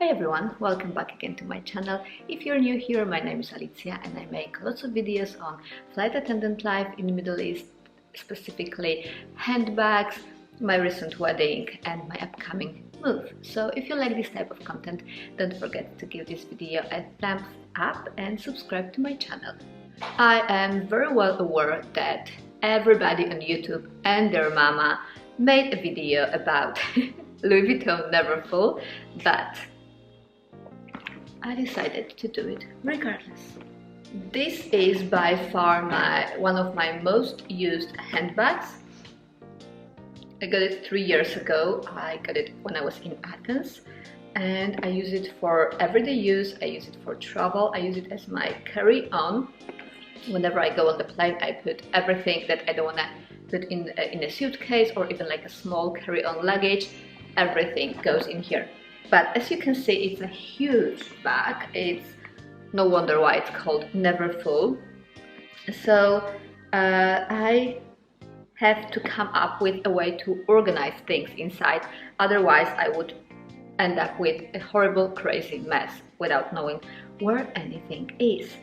Hi everyone, welcome back again to my channel. If you're new here, my name is Alicja and I make lots of videos on flight attendant life in the Middle East, specifically handbags, my recent wedding and my upcoming move. So if you like this type of content, don't forget to give this video a thumbs up and subscribe to my channel. I am very well aware that everybody on YouTube and their mama made a video about Louis Vuitton Neverfull, but I decided to do it regardless. This is by far one of my most used handbags. I got it 3 years ago. I got it when I was in Athens and I use it for everyday use. I use it for travel. I use it as my carry-on. Whenever I go on the plane, I put everything that I don't want to put in a suitcase or even like a small carry-on luggage. Everything goes in here. But as you can see, it's a huge bag. It's no wonder why it's called Neverfull. So I have to come up with a way to organize things inside. Otherwise, I would end up with a horrible, crazy mess without knowing where anything is.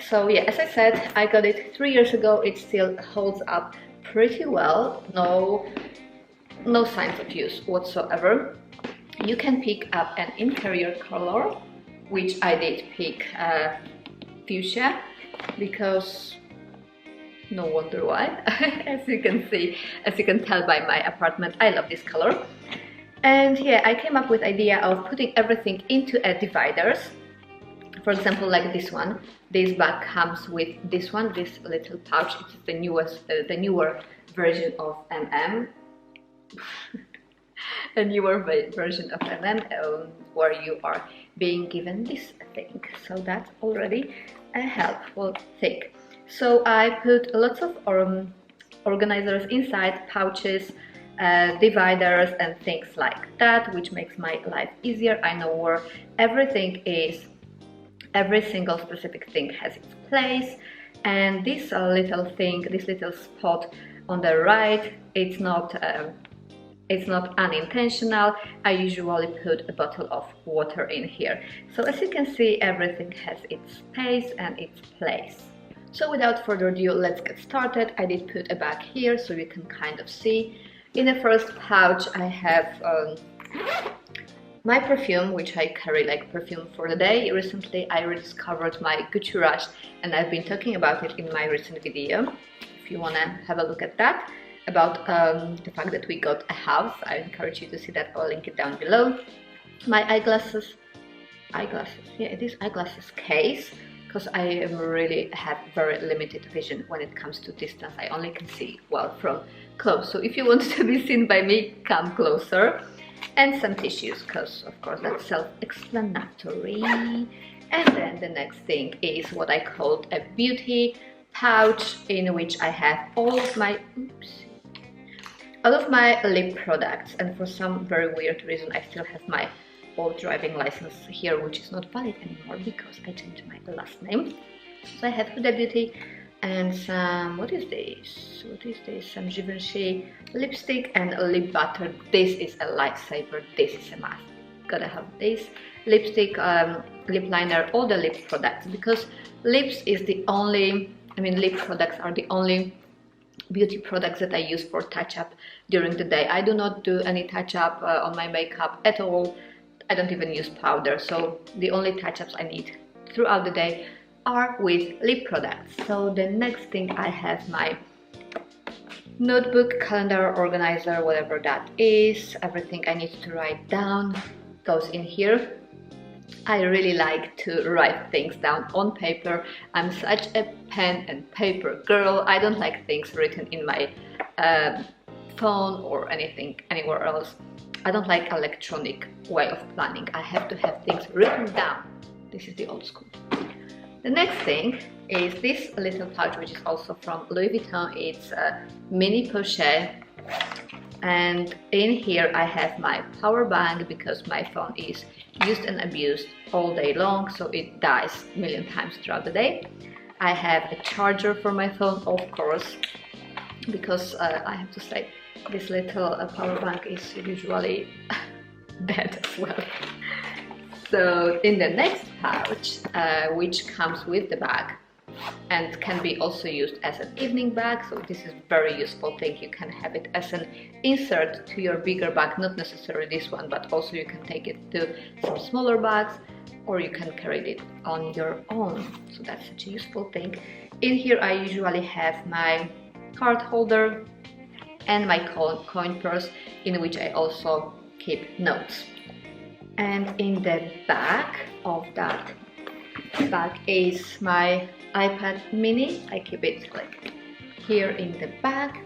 So yeah, as I said, I got it 3 years ago. It still holds up pretty well. No signs of use whatsoever. You can pick up an interior color, which I did pick fuchsia, because no wonder why. As you can tell by my apartment, I love this color. And yeah, I came up with idea of putting everything into a dividers. For example, like this one. This bag comes with this one, this little pouch. It's the newer version of MM. A newer version of MM where you are being given this thing. So that's already a helpful thing. So I put lots of organizers inside, pouches, dividers and things like that, which makes my life easier. I know where everything is. Every single specific thing has its place, and this little thing, this little spot on the right, it's not unintentional. I usually put a bottle of water in here. So as you can see, everything has its space and its place. So without further ado, let's get started. I did put a bag here so you can kind of see. In the first pouch I have my perfume, which I carry like perfume for the day. Recently I rediscovered my Gucci Rush and I've been talking about it in my recent video. If you want to have a look at that, about the fact that we got a house, I encourage you to see that. I'll link it down below. My eyeglasses, yeah, it is eyeglasses case, because I really have very limited vision when it comes to distance. I only can see well from close, so if you want to be seen by me, come closer. And some tissues, because of course that's self-explanatory. And then the next thing is what I called a beauty pouch, in which I have all of my lip products, and for some very weird reason I still have my old driving license here, which is not valid anymore because I changed my last name. So I have Huda Beauty and some, what is this? Some Givenchy lipstick and lip butter. This is a lifesaver, this is a must. Gotta have this. Lipstick, lip liner, all the lip products, because lips is the only, lip products are the only beauty products that I use for touch-up during the day. I do not do any touch-up on my makeup at all. I don't even use powder, so the only touch-ups I need throughout the day are with lip products. So the next thing I have my notebook, calendar, organizer, whatever that is. Everything I need to write down goes in here. I really like to write things down on paper. I'm such a pen and paper girl. I don't like things written in my phone or anything anywhere else. I don't like electronic way of planning. I have to have things written down. This is the old school. The next thing is this little pouch, which is also from Louis Vuitton. It's a mini pochette, and in here I have my power bank, because my phone is used and abused all day long, so it dies a million times throughout the day. I have a charger for my phone, of course, because I have to say this little power bank is usually dead as well. So in the next pouch, which comes with the bag and can be also used as an evening bag, so this is very useful thing. You can have it as an insert to your bigger bag, not necessarily this one, but also you can take it to some smaller bags, or you can carry it on your own. So that's such a useful thing. In here I usually have my card holder and my coin purse, in which I also keep notes. And in the back of that bag is my iPad mini. I keep it like here in the back,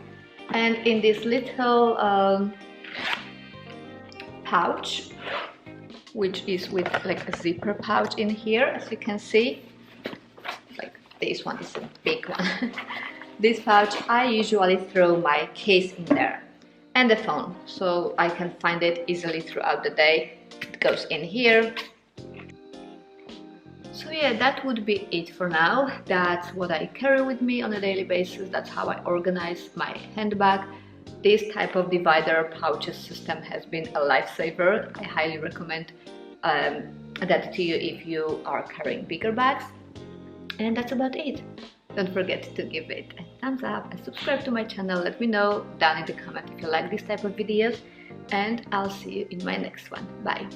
and in this little pouch, which is with like a zipper pouch in here, as you can see, like this one is a big one. This pouch, I usually throw my case in there and the phone, so I can find it easily throughout the day. It goes in here. So yeah, that would be it for now. That's what I carry with me on a daily basis. That's how I organize my handbag. This type of divider pouches system has been a lifesaver. I highly recommend that to you if you are carrying bigger bags. And that's about it. Don't forget to give it a thumbs up and subscribe to my channel. Let me know down in the comment if you like this type of videos, and I'll see you in my next one. Bye!